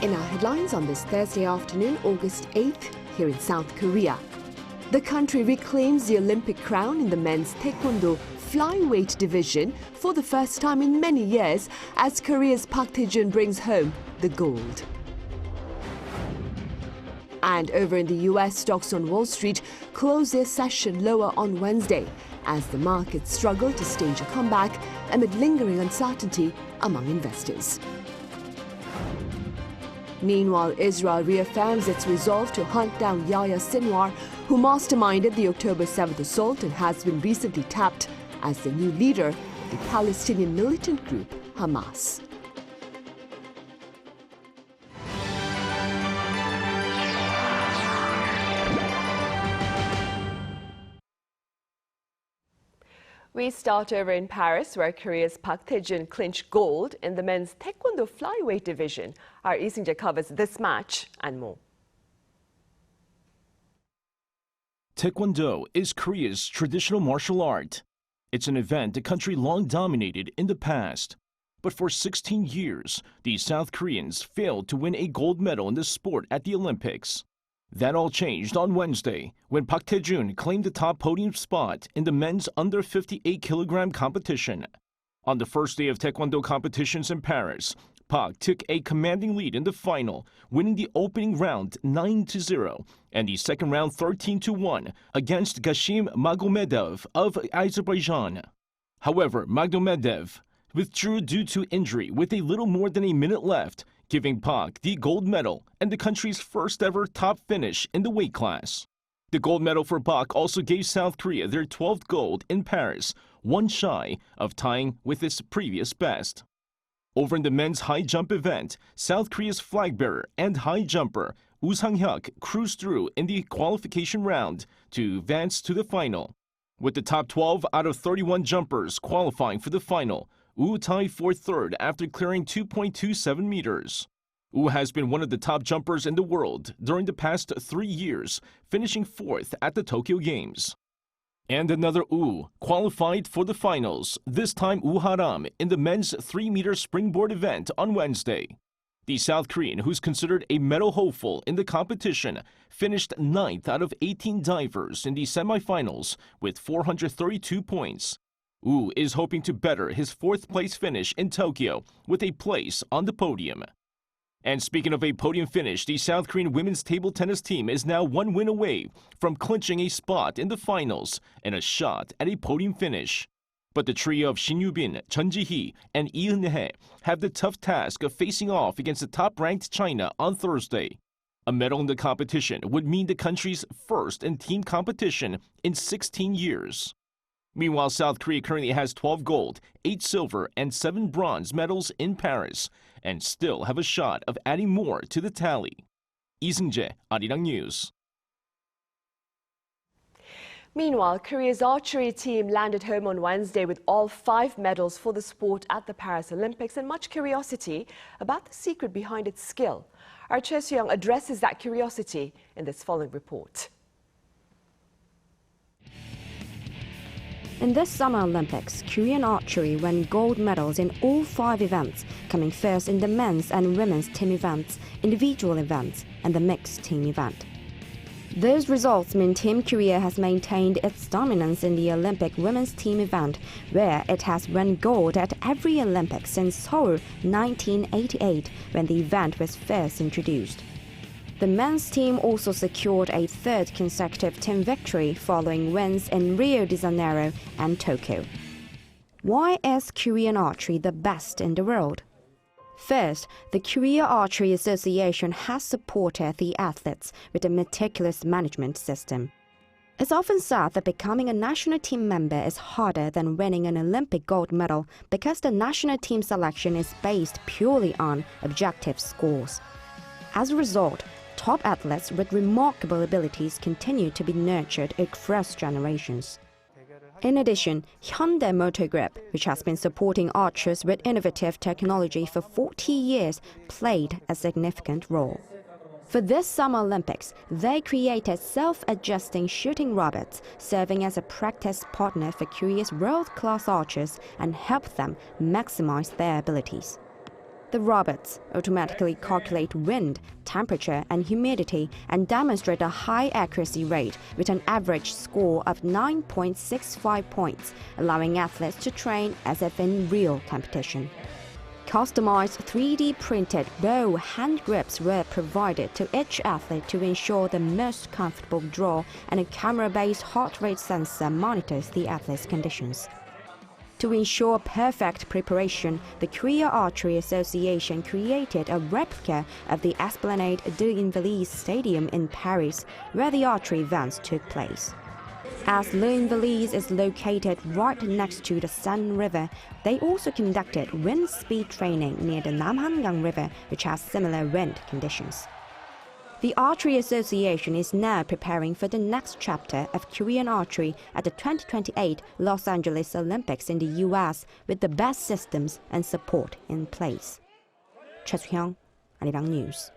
In our headlines on this Thursday afternoon, August 8th, here in South Korea. The country reclaims the Olympic crown in the men's taekwondo flyweight division for the first time in many years as Korea's Tae-joon brings home the gold. And over in the US, stocks on Wall Street closed their session lower on Wednesday as the markets struggle to stage a comeback amid lingering uncertainty among investors. Meanwhile, Israel reaffirms its resolve to hunt down Yahya Sinwar, who masterminded the October 7th assault and has been recently tapped as the new leader of the Palestinian militant group Hamas. We start over in Paris, where Korea's Tae-joon clinched gold in the men's taekwondo flyweight division. Our Isingjae covers this match and more. Taekwondo is Korea's traditional martial art. It's an event the country long dominated in the past. But for 16 years, the South Koreans failed to win a gold medal in the sport at the Olympics. That all changed on Wednesday when Tae-joon claimed the top podium spot in the men's under 58-kilogram competition. On the first day of Taekwondo competitions in Paris, Pak took a commanding lead in the final, winning the opening round 9-0 and the second round 13-1 against Gashim Magomedov of Azerbaijan. However, Magomedov withdrew due to injury with a little more than a minute left, giving Pak the gold medal and the country's first ever top finish in the weight class. The gold medal for Pak also gave South Korea their 12th gold in Paris, one shy of tying with its previous best. Over in the men's high jump event, South Korea's flag bearer and high jumper Woo Sang-hyuk cruised through in the qualification round to advance to the final. With the top 12 out of 31 jumpers qualifying for the final, Woo tied for third after clearing 2.27 meters. Woo has been one of the top jumpers in the world during the past 3 years, finishing fourth at the Tokyo Games. And another Woo qualified for the finals, this time Woo Haram in the men's 3-meter springboard event on Wednesday. The South Korean, who's considered a medal hopeful in the competition, finished 9th out of 18 divers in the semifinals with 432 points. Woo is hoping to better his 4th-place finish in Tokyo with a place on the podium. And speaking of a podium finish, the South Korean women's table tennis team is now one win away from clinching a spot in the finals and a shot at a podium finish. But the trio of Shin Yu-bin, Chun Ji-hee, and Lee Eun-hye have the tough task of facing off against the top-ranked China on Thursday. A medal in the competition would mean the country's first in team competition in 16 years. Meanwhile, South Korea currently has 12 gold, 8 silver, and 7 bronze medals in Paris, and still have a shot of adding more to the tally. Isingjae, Arirang News. Meanwhile, Korea's archery team landed home on Wednesday with all 5 medals for the sport at the Paris Olympics and much curiosity about the secret behind its skill. Our Choi Soo-young addresses that curiosity in this following report. In this Summer Olympics, Korean archery won gold medals in all 5 events, coming first in the men's and women's team events, individual events, and the mixed team event. Those results mean Team Korea has maintained its dominance in the Olympic women's team event, where it has won gold at every Olympics since Seoul 1988, when the event was first introduced. The men's team also secured a 3rd consecutive team victory following wins in Rio de Janeiro and Tokyo. Why is Korean archery the best in the world? First, the Korea Archery Association has supported the athletes with a meticulous management system. It's often said that becoming a national team member is harder than winning an Olympic gold medal because the national team selection is based purely on objective scores. As a result, top athletes with remarkable abilities continue to be nurtured across generations. In addition, Hyundai Motor Group, which has been supporting archers with innovative technology for 40 years, played a significant role. For this Summer Olympics, they created self-adjusting shooting robots, serving as a practice partner for Korea's world-class archers and helped them maximize their abilities. The robots automatically calculate wind, temperature, and humidity and demonstrate a high accuracy rate with an average score of 9.65 points, allowing athletes to train as if in real competition. Customized 3D printed bow hand grips were provided to each athlete to ensure the most comfortable draw, and a camera-based heart rate sensor monitors the athlete's conditions. To ensure perfect preparation, the Korea Archery Association created a replica of the Esplanade des Invalides Stadium in Paris, where the archery events took place. As Les Invalides is located right next to the Seine River, they also conducted wind speed training near the Namhangang River, which has similar wind conditions. The Archery Association is now preparing for the next chapter of Korean archery at the 2028 Los Angeles Olympics in the U.S. with the best systems and support in place. Choi Soo-hyung, Arirang News.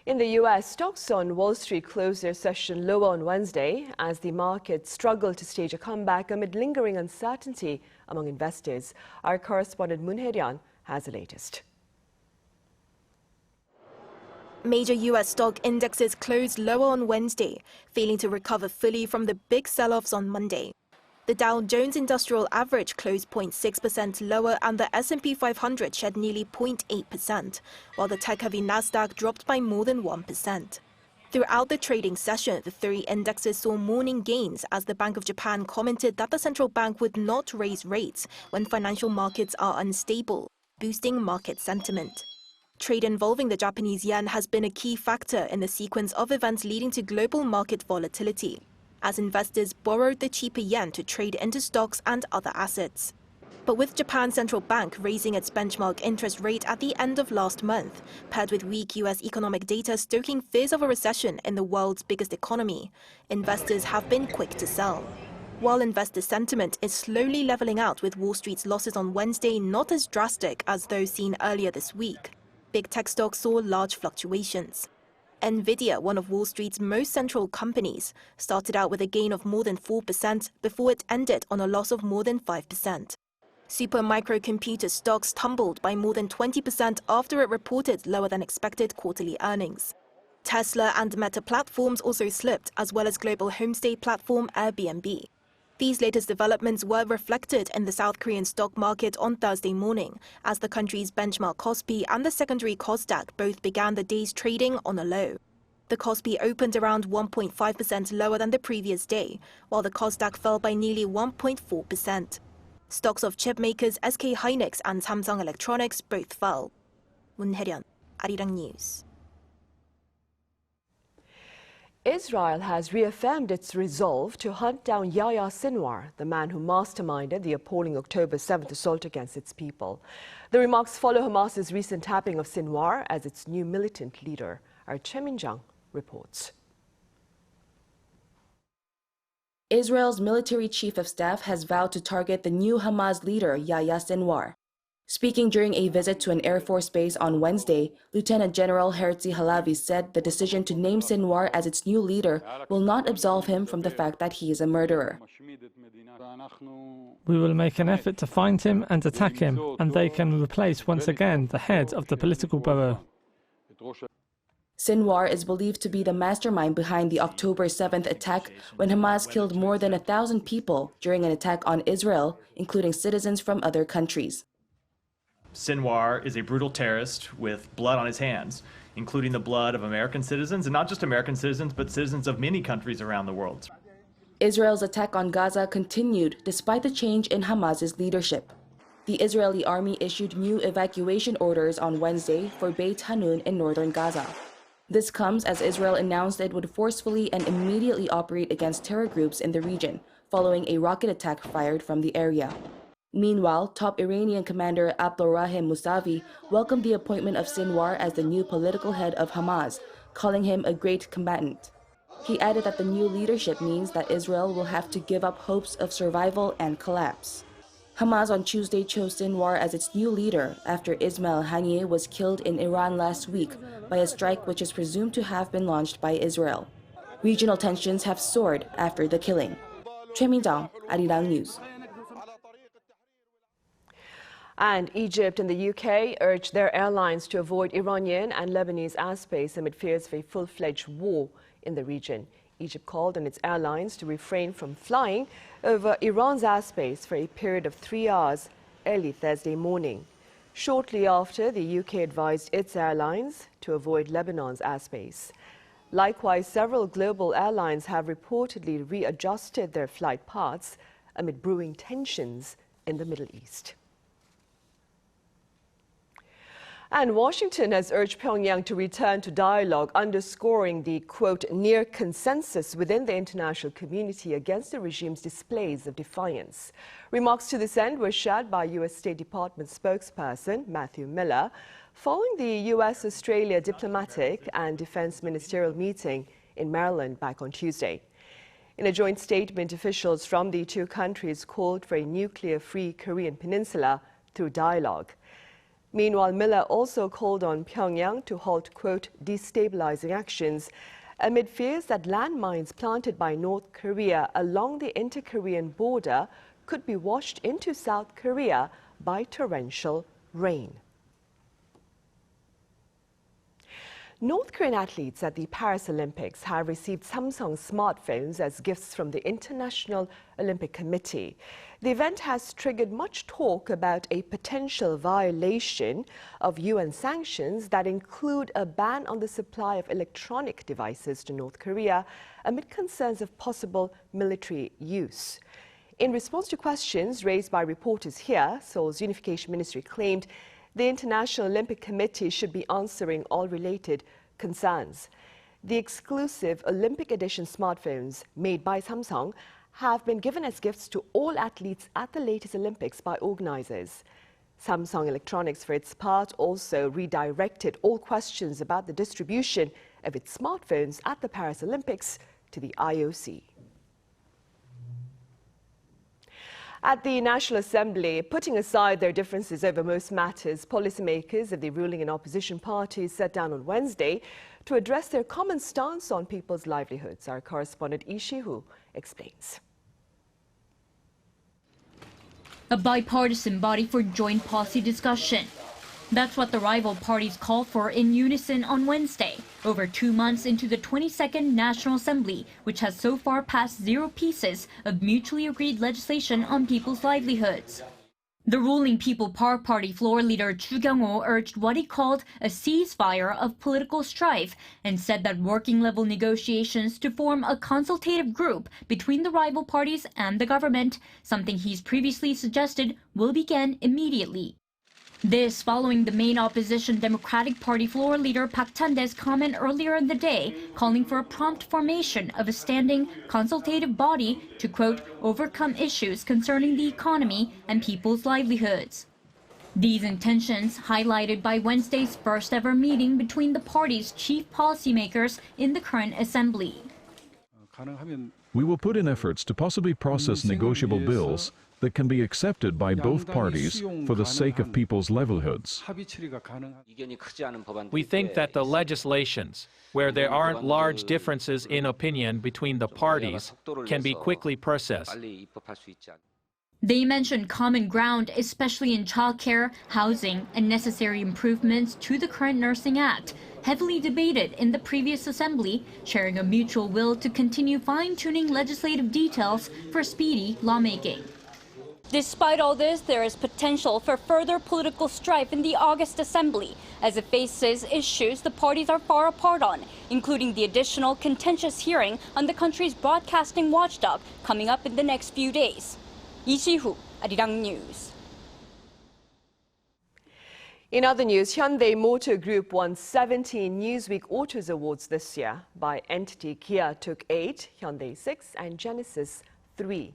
In the U.S., stocks on Wall Street closed their session lower on Wednesday as the market struggled to stage a comeback amid lingering uncertainty among investors. Our correspondent Moon Hae-ryun has the latest. Major U.S. stock indexes closed lower on Wednesday, failing to recover fully from the big sell-offs on Monday. The Dow Jones Industrial Average closed 0.6% lower and the S&P 500 shed nearly 0.8%, while the tech-heavy Nasdaq dropped by more than 1%. Throughout the trading session, the three indexes saw morning gains as the Bank of Japan commented that the central bank would not raise rates when financial markets are unstable, boosting market sentiment. Trade involving the Japanese yen has been a key factor in the sequence of events leading to global market volatility, as investors borrowed the cheaper yen to trade into stocks and other assets. But with Japan's central bank raising its benchmark interest rate at the end of last month, paired with weak U.S. economic data stoking fears of a recession in the world's biggest economy, investors have been quick to sell. While investor sentiment is slowly leveling out with Wall Street's losses on Wednesday not as drastic as those seen earlier this week, big tech stocks saw large fluctuations. Nvidia, one of Wall Street's most central companies, started out with a gain of more than 4% before it ended on a loss of more than 5%. Super microcomputer stocks tumbled by more than 20% after it reported lower than expected quarterly earnings. Tesla and Meta platforms also slipped, as well as global homestay platform Airbnb. These latest developments were reflected in the South Korean stock market on Thursday morning, as the country's benchmark Kospi and the secondary Kosdaq both began the day's trading on a low. The Kospi opened around 1.5% lower than the previous day, while the Kosdaq fell by nearly 1.4%. Stocks of chip makers SK Hynix and Samsung Electronics both fell. Moon Hae-ryun, Arirang News. Israel has reaffirmed its resolve to hunt down Yahya Sinwar, the man who masterminded the appalling October 7th assault against its people. The remarks follow Hamas's recent tapping of Sinwar as its new militant leader. Our Choi Min-jung reports. Israel's military chief of staff has vowed to target the new Hamas leader, Yahya Sinwar. Speaking during a visit to an Air Force base on Wednesday, Lieutenant General Herzi Halavi said the decision to name Sinwar as its new leader will not absolve him from the fact that he is a murderer. We will make an effort to find him and attack him, and they can replace once again the head of the political bureau. Sinwar is believed to be the mastermind behind the October 7th attack when Hamas killed more than 1,000 people during an attack on Israel, including citizens from other countries. Sinwar is a brutal terrorist with blood on his hands, including the blood of American citizens, and not just American citizens, but citizens of many countries around the world. Israel's attack on Gaza continued despite the change in Hamas's leadership. The Israeli army issued new evacuation orders on Wednesday for Beit Hanun in northern Gaza. This comes as Israel announced it would forcefully and immediately operate against terror groups in the region, following a rocket attack fired from the area. Meanwhile, top Iranian commander Abdulrahim Musavi welcomed the appointment of Sinwar as the new political head of Hamas, calling him a great combatant. He added that the new leadership means that Israel will have to give up hopes of survival and collapse. Hamas on Tuesday chose Sinwar as its new leader after Ismail Haniyeh was killed in Iran last week by a strike which is presumed to have been launched by Israel. Regional tensions have soared after the killing. Choi Min-jang, Arirang News. And Egypt and the UK urged their airlines to avoid Iranian and Lebanese airspace amid fears of a full-fledged war in the region. Egypt called on its airlines to refrain from flying over Iran's airspace for a period of 3 hours early Thursday morning. Shortly after, the UK advised its airlines to avoid Lebanon's airspace. Likewise, several global airlines have reportedly readjusted their flight paths amid brewing tensions in the Middle East. And Washington has urged Pyongyang to return to dialogue, underscoring the, quote, near consensus within the international community against the regime's displays of defiance. Remarks to this end were shared by U.S. State Department spokesperson Matthew Miller following the U.S.-Australia diplomatic and defense ministerial meeting in Maryland back on Tuesday. In a joint statement, officials from the two countries called for a nuclear-free Korean peninsula through dialogue. Meanwhile, Miller also called on Pyongyang to halt, quote, destabilizing actions amid fears that landmines planted by North Korea along the inter-Korean border could be washed into South Korea by torrential rain. North Korean athletes at the Paris Olympics have received Samsung smartphones as gifts from the International Olympic Committee. The event has triggered much talk about a potential violation of UN sanctions that include a ban on the supply of electronic devices to North Korea amid concerns of possible military use. In response to questions raised by reporters here, Seoul's Unification Ministry claimed the International Olympic Committee should be answering all related concerns. The exclusive Olympic edition smartphones made by Samsung have been given as gifts to all athletes at the latest Olympics by organizers. Samsung Electronics, for its part, also redirected all questions about the distribution of its smartphones at the Paris Olympics to the IOC. At the National Assembly, putting aside their differences over most matters, policymakers of the ruling and opposition parties sat down on Wednesday to address their common stance on people's livelihoods. Our correspondent Lee Si-hoo explains. A bipartisan body for joint policy discussion. That's what the rival parties called for in unison on Wednesday, over 2 months into the 22nd National Assembly, which has so far passed 0 pieces of mutually agreed legislation on people's livelihoods. The ruling People Power Party floor leader Chu Kyung-ho urged what he called a ceasefire of political strife and said that working-level negotiations to form a consultative group between the rival parties and the government, something he's previously suggested, will begin immediately. This following the main opposition Democratic Party floor leader Park Chan-dae's comment earlier in the day, calling for a prompt formation of a standing consultative body to, quote, overcome issues concerning the economy and people's livelihoods. These intentions highlighted by Wednesday's first ever meeting between the party's chief policymakers in the current assembly. We will put in efforts to possibly process negotiable bills that can be accepted by both parties for the sake of people's livelihoods. We think that the legislations, where there aren't large differences in opinion between the parties, can be quickly processed. They mentioned common ground, especially in childcare, housing, and necessary improvements to the current Nursing Act, heavily debated in the previous assembly, sharing a mutual will to continue fine-tuning legislative details for speedy lawmaking. Despite all this, there is potential for further political strife in the August assembly, as it faces issues the parties are far apart on, including the additional contentious hearing on the country's broadcasting watchdog coming up in the next few days. Lee Si-hoo, Arirang News. In other news, Hyundai Motor Group won 17 Newsweek Autos Awards this year. By entity, Kia took 8, Hyundai 6, and Genesis 3.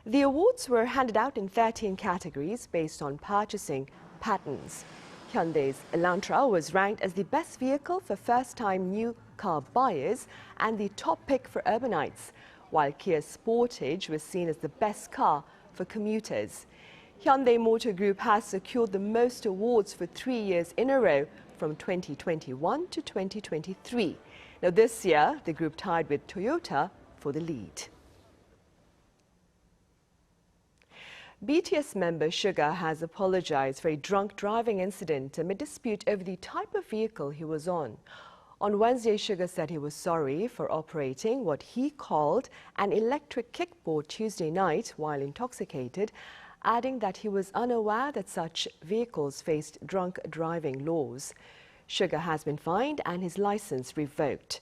The awards were handed out in 13 categories based on purchasing patterns. Hyundai's Elantra was ranked as the best vehicle for first-time new car buyers and the top pick for urbanites, while Kia's Sportage was seen as the best car for commuters. Hyundai Motor Group has secured the most awards for 3 years in a row from 2021 to 2023. Now this year, the group tied with Toyota for the lead. BTS member Suga has apologized for a drunk driving incident amid dispute over the type of vehicle he was on. On Wednesday, Suga said he was sorry for operating what he called an electric kickboard Tuesday night while intoxicated, adding that he was unaware that such vehicles faced drunk driving laws. Suga has been fined and his license revoked.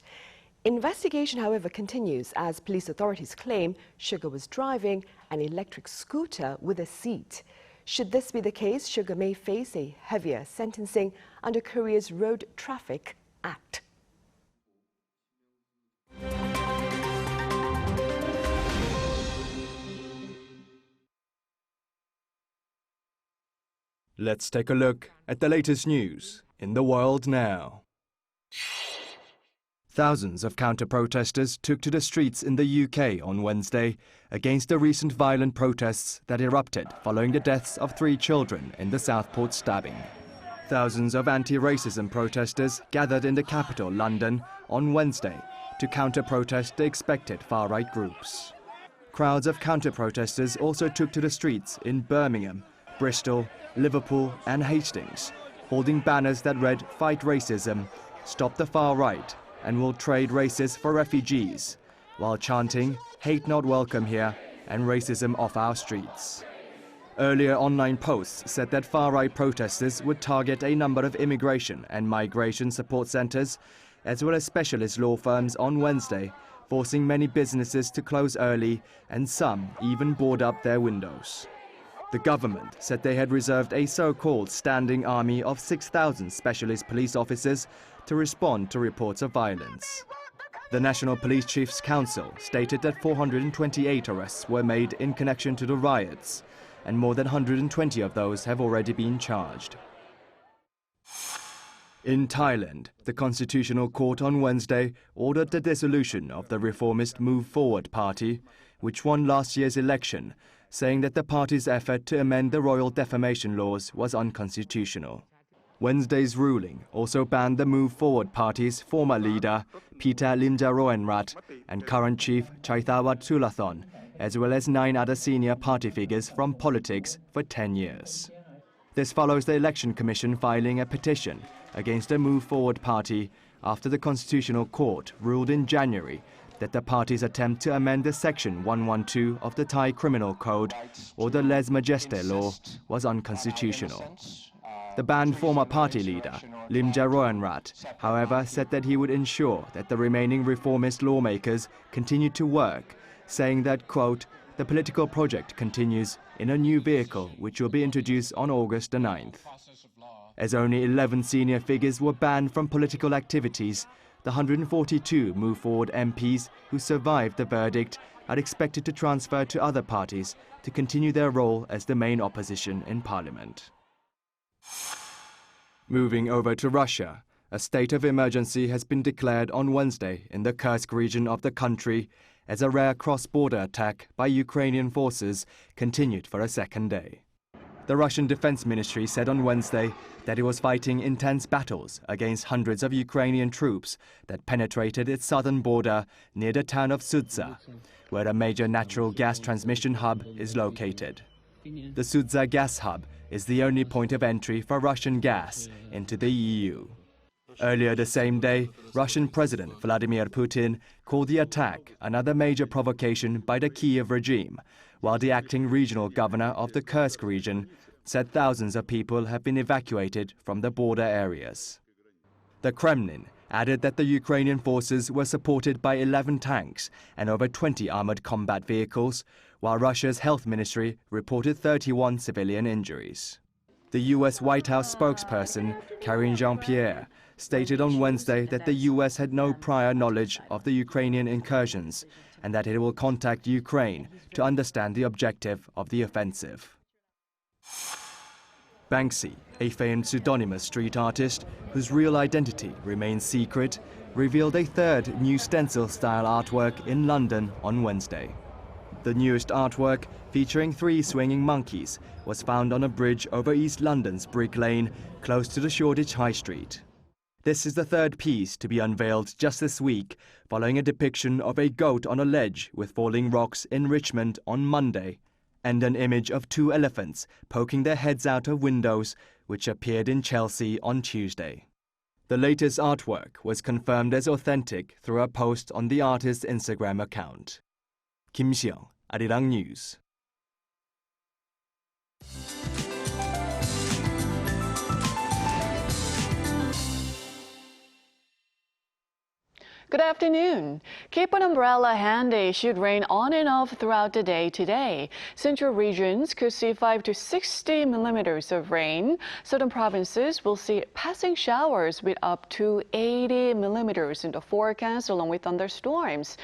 Investigation, however, continues as police authorities claim Suga was driving an electric scooter with a seat. Should this be the case, Suga may face a heavier sentencing under Korea's Road Traffic Act. Let's take a look at the latest news in the world now. Thousands of counter-protesters took to the streets in the UK on Wednesday against the recent violent protests that erupted following the deaths of 3 children in the Southport stabbing. Thousands of anti-racism protesters gathered in the capital, London, on Wednesday to counter-protest the expected far-right groups. Crowds of counter-protesters also took to the streets in Birmingham, Bristol, Liverpool and Hastings, holding banners that read "Fight Racism, Stop the Far Right, and We'll Trade Races for Refugees," while chanting "Hate not welcome here" and "Racism off our streets." Earlier online posts said that far-right protesters would target a number of immigration and migration support centres, as well as specialist law firms on Wednesday, forcing many businesses to close early and some even board up their windows. The government said they had reserved a so-called standing army of 6,000 specialist police officers to respond to reports of violence. The National Police Chiefs Council stated that 428 arrests were made in connection to the riots, and more than 120 of those have already been charged. In Thailand, the Constitutional Court on Wednesday ordered the dissolution of the reformist Move Forward Party, which won last year's election, saying that the party's effort to amend the royal defamation laws was unconstitutional. Wednesday's ruling also banned the Move Forward Party's former leader, Peter Limjaroenrat, and current chief Chaithawat Sulathon, as well as 9 other senior party figures from politics for 10 years. This follows the Election Commission filing a petition against the Move Forward Party after the Constitutional Court ruled in January that the party's attempt to amend the Section 112 of the Thai Criminal Code, or the lèse majesté law, was unconstitutional. The banned former party leader, Limjaroenrat, however, said that he would ensure that the remaining reformist lawmakers continued to work, saying that, quote, "The political project continues in a new vehicle which will be introduced on August the 9th. As only 11 senior figures were banned from political activities, the 142 Move Forward MPs who survived the verdict are expected to transfer to other parties to continue their role as the main opposition in parliament. Moving over to Russia, a state of emergency has been declared on Wednesday in the Kursk region of the country as a rare cross-border attack by Ukrainian forces continued for a second day. The Russian Defense Ministry said on Wednesday that it was fighting intense battles against hundreds of Ukrainian troops that penetrated its southern border near the town of Sudza, where a major natural gas transmission hub is located. The Sudza gas hub is the only point of entry for Russian gas into the EU. Earlier the same day, Russian President Vladimir Putin called the attack another major provocation by the Kiev regime, while the acting regional governor of the Kursk region said thousands of people have been evacuated from the border areas. The Kremlin added that the Ukrainian forces were supported by 11 tanks and over 20 armored combat vehicles, while Russia's health ministry reported 31 civilian injuries. The U.S. White House spokesperson, Karine Jean-Pierre, stated on Wednesday that the U.S. had no prior knowledge of the Ukrainian incursions and that it will contact Ukraine to understand the objective of the offensive. Banksy, a famed pseudonymous street artist whose real identity remains secret, revealed a third new stencil-style artwork in London on Wednesday. The newest artwork, featuring 3 swinging monkeys, was found on a bridge over East London's Brick Lane, close to the Shoreditch High Street. This is the 3rd piece to be unveiled just this week, following a depiction of a goat on a ledge with falling rocks in Richmond on Monday, and an image of 2 elephants poking their heads out of windows, which appeared in Chelsea on Tuesday. The latest artwork was confirmed as authentic through a post on the artist's Instagram account. Kim Seong, Arirang News. Good afternoon. Keep an umbrella handy should rain on and off throughout the day today. Central regions could see 5 to 60 millimeters of rain. Southern provinces will see passing showers with up to 80 millimeters in the forecast, along with thunderstorms.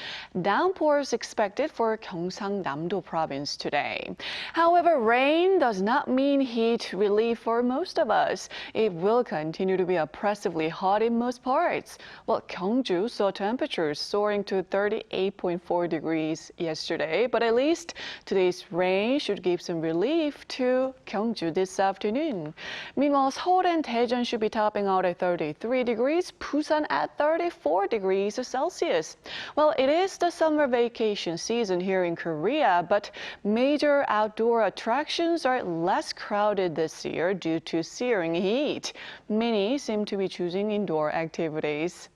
Downpours expected for Gyeongsang-Namdo province today. However, rain does not mean heat relief for most of us. It will continue to be oppressively hot in most parts. Well, Gyeongju saw temperatures soaring to 38.4 degrees yesterday, but at least today's rain should give some relief to Gyeongju this afternoon. Meanwhile, Seoul and Tae-joon should be topping out at 33 degrees, Busan at 34 degrees Celsius. Well, it is the summer vacation season here in Korea, but major outdoor attractions are less crowded this year due to searing heat. Many seem to be choosing indoor activities.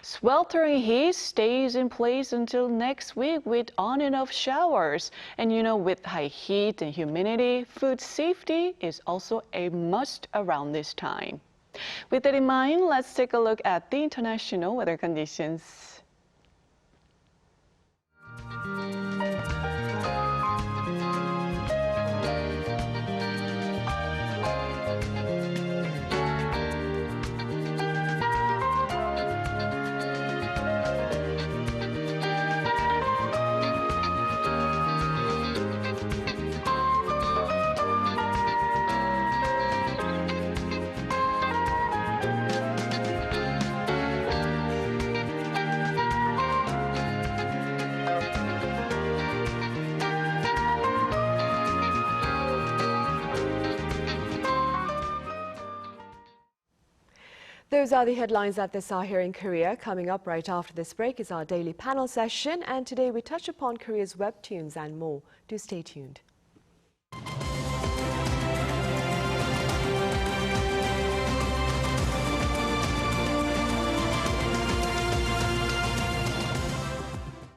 Sweltering heat stays in place until next week with on and off showers. And with high heat and humidity, food safety is also a must around this time. With that in mind, let's take a look at the international weather conditions. Those are the headlines at this hour here in Korea. Coming up right after this break is our daily panel session, and today we touch upon Korea's webtoons and more. Do stay tuned.